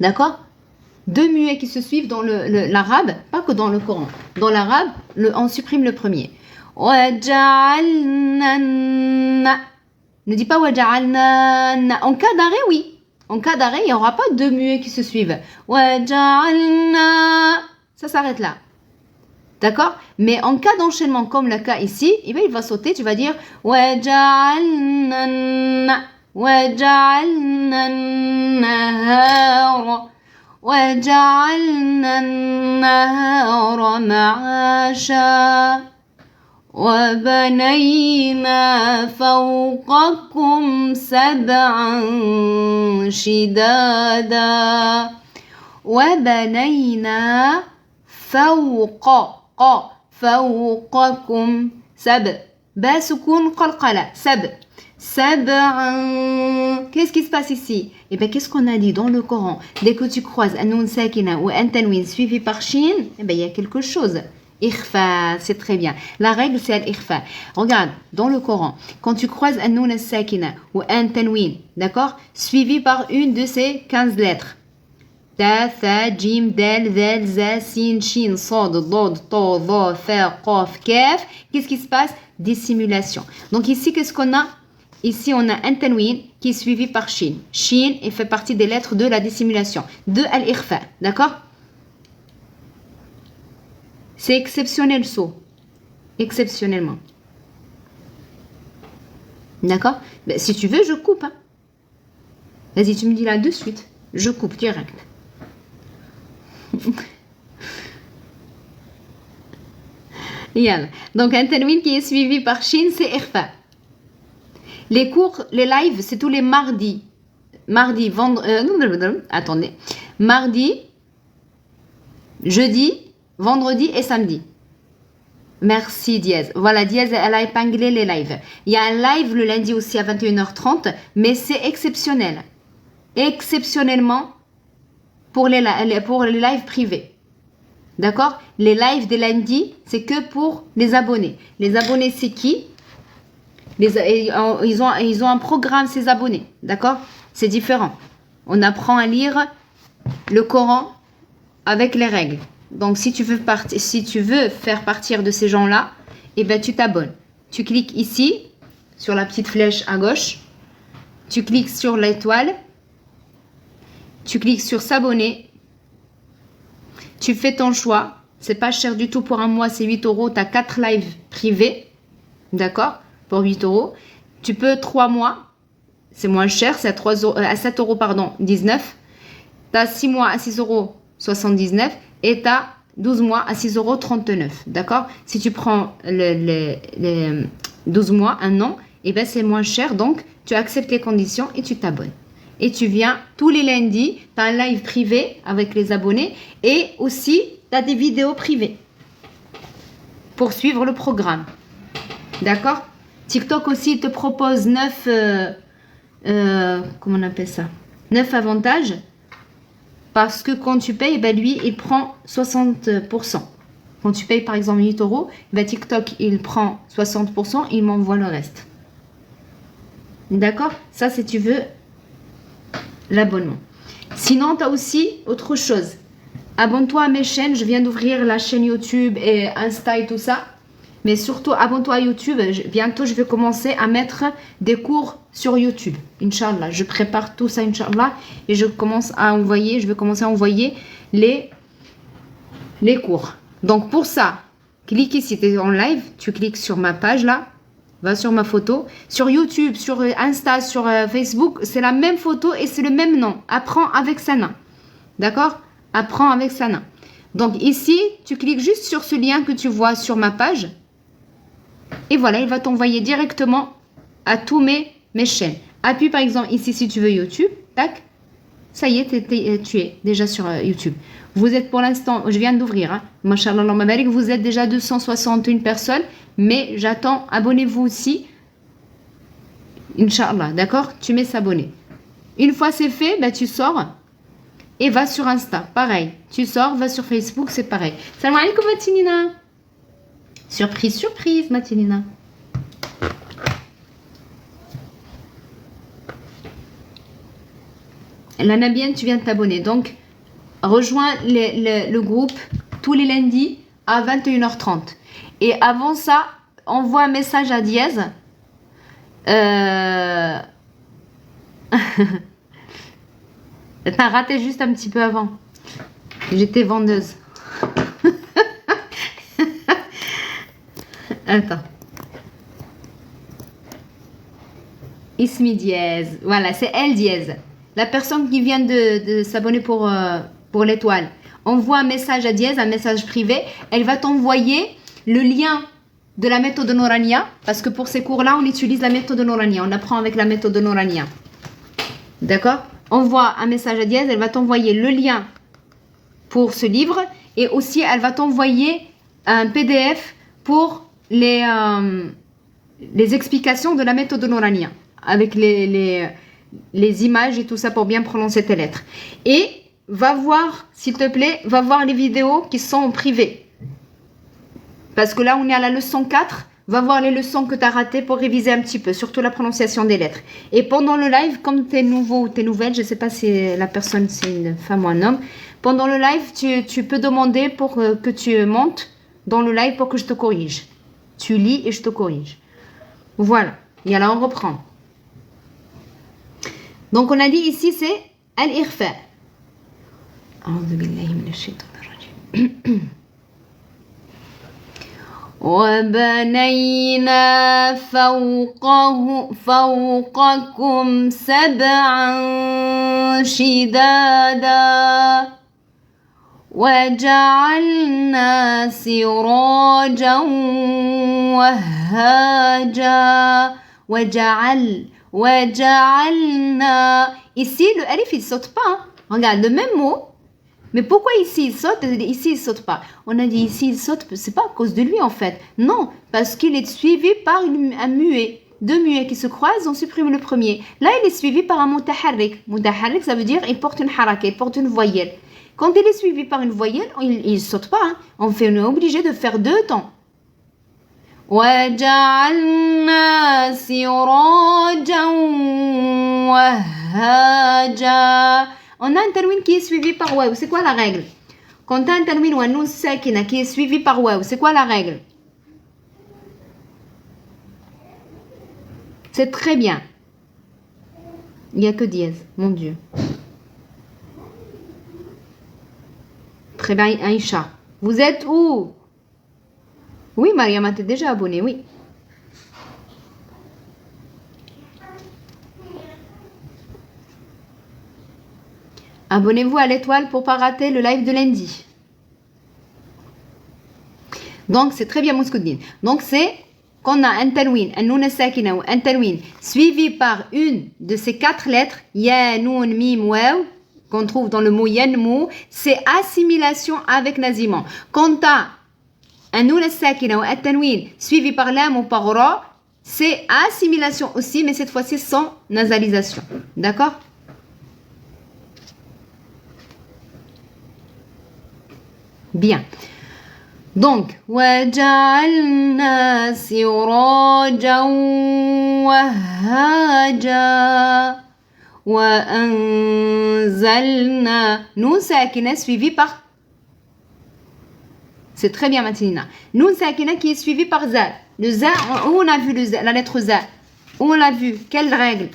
D'accord? Deux muets qui se suivent dans l'arabe, pas que dans le Coran. Dans l'arabe, on supprime le premier. Ne dis pas waja'alna. En cas d'arrêt, oui. En cas d'arrêt, il n'y aura pas deux muets qui se suivent. Ça s'arrête là. D'accord? Mais en cas d'enchaînement, comme le cas ici, eh bien, il va sauter. Tu vas dire waja'alna وجعلنا النهار معاشا وبنينا فوقكم سبعا شدادا وبنينا فوقكم سبع با سكون قلقلة سبع Qu'est-ce qui se passe ici? Eh bien, qu'est-ce qu'on a dit dans le Coran? Dès que tu croises un nun sakina ou un tanwin suivi par shin, eh bien, il y a quelque chose. Ikhfa, c'est très bien. La règle, c'est l'ikhfa. Regarde, dans le Coran, quand tu croises un nun sakina ou un tanwin, d'accord? Suivi par une de ces 15 lettres. Ta, tha, jim, dal, zal, za, sin, shin, sad, dod, ta, dha, fa, qaf, kaf. Qu'est-ce qui se passe? Dissimulation. Donc ici, qu'est-ce qu'on a? Ici, on a un tanwin qui est suivi par shin. Shin, il fait partie des lettres de la dissimulation, de al-ikhfa. D'accord? C'est exceptionnel, saut. Exceptionnellement. D'accord? Ben, si tu veux, je coupe. Hein. Vas-y, tu me dis là de suite. Je coupe direct. Donc, un tanwin qui est suivi par shin, c'est ikhfa. Les cours, les lives, c'est tous les mardis. Mardi, attendez. Mardi, jeudi, vendredi et samedi. Merci Diaz. Voilà, Diaz, elle a épinglé les lives. Il y a un live le lundi aussi à 21h30, mais c'est exceptionnel. Exceptionnellement pour les lives privés. D'accord? Les lives des lundis, c'est que pour les abonnés. Les abonnés, c'est qui? Ils ont un programme, ces abonnés, d'accord? C'est différent. On apprend à lire le Coran avec les règles. Donc, si tu veux faire partir de ces gens-là, eh ben, tu t'abonnes. Tu cliques ici, sur la petite flèche à gauche. Tu cliques sur l'étoile. Tu cliques sur s'abonner. Tu fais ton choix. C'est pas cher du tout pour un mois, c'est 8 €. Tu as 4 lives privés, d'accord? Pour 8 €. Tu peux 3 mois, c'est moins cher, c'est à 7 €, pardon, 19. Tu as 6 mois à 6,79 € et tu as 12 mois à 6,39 €. D'accord? Si tu prends les 12 mois, un an, et ben c'est moins cher. Donc, tu acceptes les conditions et tu t'abonnes. Et tu viens tous les lundis, tu as un live privé avec les abonnés et aussi tu as des vidéos privées pour suivre le programme. D'accord? TikTok aussi te propose 9 comment on appelle ça? 9 avantages. Parce que quand tu payes, ben lui, il prend 60%. Quand tu payes par exemple 8 €, ben TikTok, il prend 60%, il m'envoie le reste. D'accord? Ça, si tu veux l'abonnement. Sinon, tu as aussi autre chose. Abonne-toi à mes chaînes. Je viens d'ouvrir la chaîne YouTube et Insta et tout ça. Mais surtout, abonne-toi à YouTube. Bientôt, je vais commencer à mettre des cours sur YouTube. Inch'Allah. Je prépare tout ça, Inch'Allah. Et je vais commencer à envoyer les cours. Donc, pour ça, clique ici. Tu es en live. Tu cliques sur ma page là. Va sur ma photo. Sur YouTube, sur Insta, sur Facebook, c'est la même photo et c'est le même nom. Apprends avec Sana. D'accord? Apprends avec Sana. Donc, ici, tu cliques juste sur ce lien que tu vois sur ma page. Et voilà, il va t'envoyer directement à tous mes chaînes. Appuie par exemple ici si tu veux YouTube. Tac. Ça y est, tu es déjà sur YouTube. Vous êtes pour l'instant, je viens d'ouvrir. Hein. Mashallah, vous êtes déjà 261 personnes. Mais j'attends, abonnez-vous aussi. Inch'Allah, d'accord? Tu mets s'abonner. Une fois c'est fait, ben, tu sors et va sur Insta. Pareil. Tu sors, va sur Facebook, c'est pareil. Salam alaikum, Matinina. Surprise, surprise, Matinina. Nabienne, tu viens de t'abonner. Donc, rejoins le groupe tous les lundis à 21h30. Et avant ça, envoie un message à Diaz. T'as raté juste un petit peu avant. J'étais vendeuse. Attends. Ismi Diaz. Voilà, c'est elle Diaz. La personne qui vient de s'abonner pour l'étoile. Envoie un message à Diaz, un message privé. Elle va t'envoyer le lien de la méthode Nourania. Parce que pour ces cours-là, on utilise la méthode Nourania. On apprend avec la méthode Nourania. D'accord? Envoie un message à Diaz. Elle va t'envoyer le lien pour ce livre. Et aussi, elle va t'envoyer un PDF pour les explications de la méthode Nourania. Avec les images et tout ça pour bien prononcer tes lettres. Et va voir, s'il te plaît, va voir les vidéos qui sont en privé. Parce que là, on est à la leçon 4. Va voir les leçons que tu as ratées pour réviser un petit peu, surtout la prononciation des lettres. Et pendant le live, comme tu es nouveau ou tu es nouvelle, je ne sais pas si la personne c'est une femme ou un homme, pendant le live, tu peux demander pour que tu montes dans le live pour que je te corrige. Tu lis et je te corrige. Voilà. Et alors, on reprend. Donc, on a dit ici, c'est al-irfa. A'udhu billahi minash shaitanir rajim. وَبَنَيْنَا فَوْقَكُمْ سَبْعًا شِدَادًا وَجَعَلْنَا سِرَاجًا وَهَّاجًا وَجَعَلْنَا. Ici, le alif, il ne saute pas. Hein. Regarde, le même mot. Mais pourquoi ici il saute et ici il saute pas? On a dit ici il saute, c'est pas à cause de lui en fait. Non, parce qu'il est suivi par un muet. Deux muets qui se croisent, on supprime le premier. Là, il est suivi par un mutaharrik. Mutaharrik, ça veut dire il porte une haraka, il porte une voyelle. Quand il est suivi par une voyelle, il saute pas. Hein. On est obligé de faire deux temps. وَجَعَلْنَا سِرَاجًا وَهَّاجًا. On a un tanwin qui est suivi par waw. C'est quoi la règle? Quand tu as un tanwin ou un nun sakina qui est suivi par waw, c'est quoi la règle? C'est très bien. Il n'y a que dièse, mon Dieu. Très bien, Aïcha. Vous êtes où? Oui, Mariam, t'es déjà abonnée, oui. Abonnez-vous à l'étoile pour ne pas rater le live de lundi. Donc, c'est très bien, Mouskoudine. Donc, c'est qu'on a un tanwin, un noun sakina ou un tanwin suivi par une de ces quatre lettres, ya, noun, mim, waw, qu'on trouve dans le mot yanmou, c'est assimilation avec naziman. Quand tu as un noun sakina ou un tanwin suivi par lam ou par ra, c'est assimilation aussi, mais cette fois-ci sans nasalisation. D'accord? Bien. Donc, وَجَعَلْنَا سِرَاجًا وَهَّاجًا وَأَنزَلْنَا. Nun sakina suivi par. C'est très bien, Matinina. Nun sakina qui est suivi par za. Le za, où on a vu le za, la lettre za? Où on l'a vu? Quelle règle?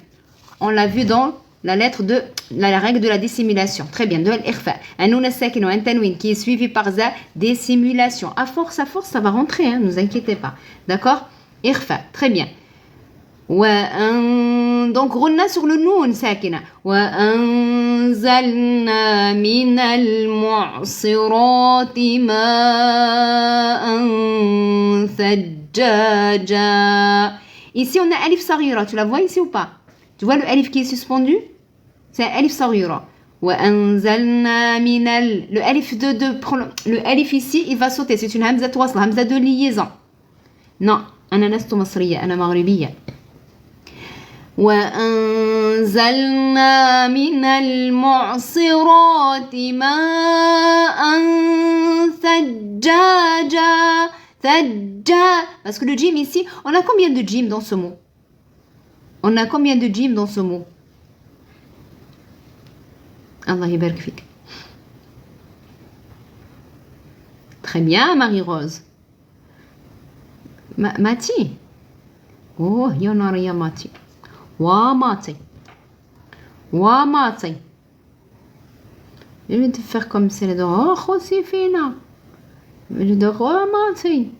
On l'a vu dans la règle de la dissimulation. Très bien, de l'irfa. Un nun sakin ou un tanwin qui est suivi par za, dissimulation. À force, ça va rentrer, hein, ne vous inquiétez pas. D'accord? Irfa, très bien. Donc, ronna sur le nun sakina. وَأَنزَلْنَا مِنَ الْمُعْصِرَاتِ مَاءً ثَجَّاجًا. Ici, on a alif sarira. Tu la vois ici ou pas? Tu vois le alif qui est suspendu? C'est un alif sarira. وَأَنزَلْنَا مِنَ le alif le alif ici, il va sauter. C'est une hamza wasl, hamza de liaison. Non, أنا لست مصرية, أنا مغربية. وَأَنزَلْنَا مِنَ الْمُعْصِرَاتِ مَاءً ثَجَّاجًا. Parce que le jim ici, on a combien de jim dans ce mot? On a combien de jim dans ce mot? Allah يبارك فيك. Très bien, Marie-Rose. Mati. Oh, ya nara ya Mati. Wa Mati. Wa Mati. Je vais te faire comme c'est le dos. Oh, c'est fina. Je dis, oh, Mati.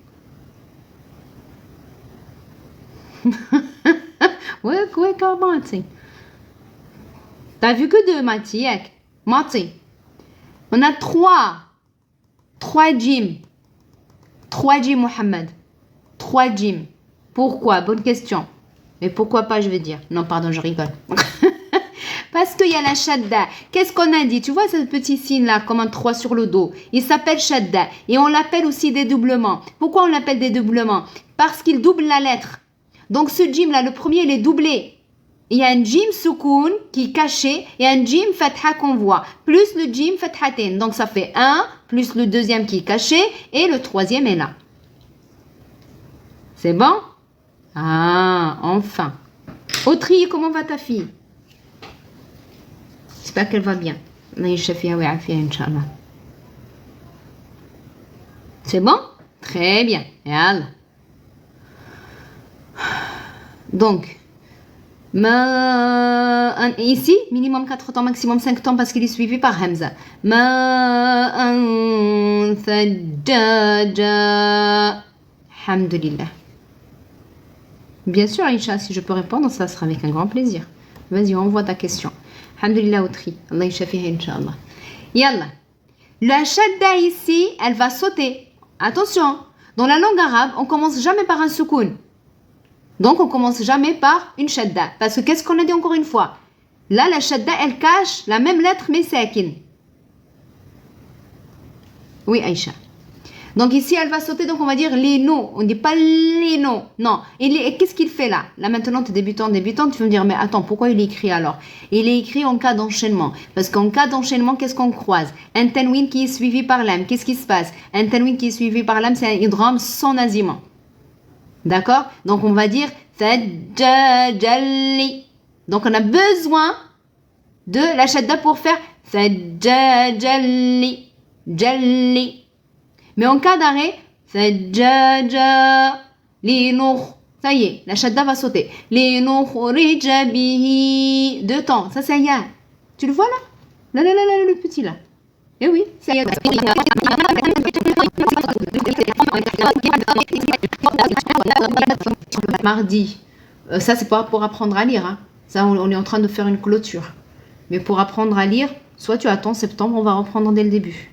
Ouais, Mati. T'as vu que deux, Mati, Mati. On a trois gyms. 3 gyms, Mohamed. 3 gyms. Pourquoi? Bonne question. Mais pourquoi pas, je veux dire. Non, pardon, je rigole. Parce qu'il y a la shadda. Qu'est-ce qu'on a dit? Tu vois ce petit signe-là, comme un 3 sur le dos. Il s'appelle shadda. Et on l'appelle aussi dédoublement. Pourquoi on l'appelle dédoublement? Parce qu'il double la lettre. Donc ce gym-là, le premier, il est doublé. Il y a un jim soukoun qui est caché et un jim fatha qu'on voit, plus le jim fathaten. Donc ça fait 1, plus le deuxième qui est caché et le troisième est là. C'est bon? Ah, enfin. Autry, comment va ta fille? J'espère qu'elle va bien. C'est bon? Très bien. Yalla. Donc, ici, minimum 4 temps, maximum 5 temps parce qu'il est suivi par Hamza. Alhamdulillah. Bien sûr, Aïcha, si je peux répondre, ça sera avec un grand plaisir. Vas-y, envoie ta question. Alhamdulillah, Autry. Allah yashafiha, Inch'Allah. Yalla. La shadda ici, elle va sauter. Attention, dans la langue arabe, on commence jamais par un soukoun. Donc, on commence jamais par une shadda. Parce que qu'est-ce qu'on a dit encore une fois? Là, la shadda, elle cache la même lettre, mais sakin. Oui, Aïcha. Donc, ici, elle va sauter. Donc, on va dire les noms. On ne dit pas les noms. Non. Et qu'est-ce qu'il fait là? Là, maintenant, tu es débutante. Tu vas me dire, mais attends, pourquoi il est écrit alors? Il est écrit en cas d'enchaînement. Parce qu'en cas d'enchaînement, qu'est-ce qu'on croise? Un tanwin qui est suivi par l'âme. Qu'est-ce qui se passe? Un tanwin qui est suivi par l'âme, c'est un idgham sans naziment. D'accord? Donc, on va dire Sajjali. Donc, on a besoin de la shadda pour faire Sajjali. Jalli. Mais en cas d'arrêt, Sajjali. Ça y est, la shadda va sauter. Bihi. 2 temps. Ça, c'est ya. Tu le vois là? Là, le petit là. Eh oui, c'est ya. Mardi. Ça, c'est pas pour apprendre à lire. Hein. Ça, on est en train de faire une clôture. Mais pour apprendre à lire, soit tu attends septembre, on va reprendre dès le début.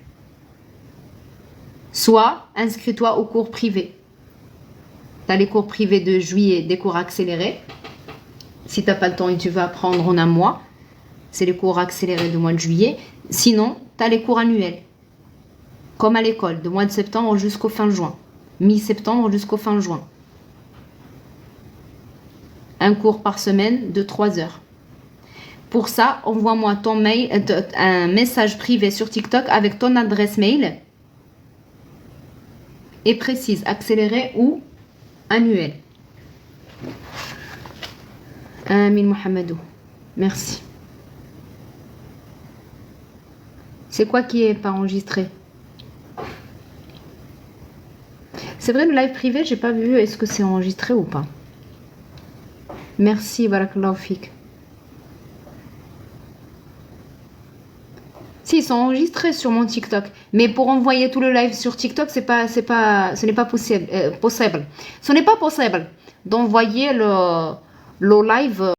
Soit, inscris-toi aux cours privés. Tu as les cours privés de juillet, des cours accélérés. Si tu n'as pas le temps et tu veux apprendre en un mois, c'est les cours accélérés du mois de juillet. Sinon, tu as les cours annuels. Comme à l'école, de mois de septembre jusqu'au fin juin. Mi-septembre jusqu'au fin juin. Un cours par semaine de 3 heures. Pour ça, envoie-moi ton mail, un message privé sur TikTok avec ton adresse mail et précise accéléré ou annuel. Amin Mohamedou. Merci. C'est quoi qui est pas enregistré? C'est vrai, le live privé, j'ai pas vu est-ce que c'est enregistré ou pas. Merci, barakallahu fik. Si, ils sont enregistrés sur mon TikTok. Mais pour envoyer tout le live sur TikTok, ce n'est pas possible. Ce n'est pas possible d'envoyer le live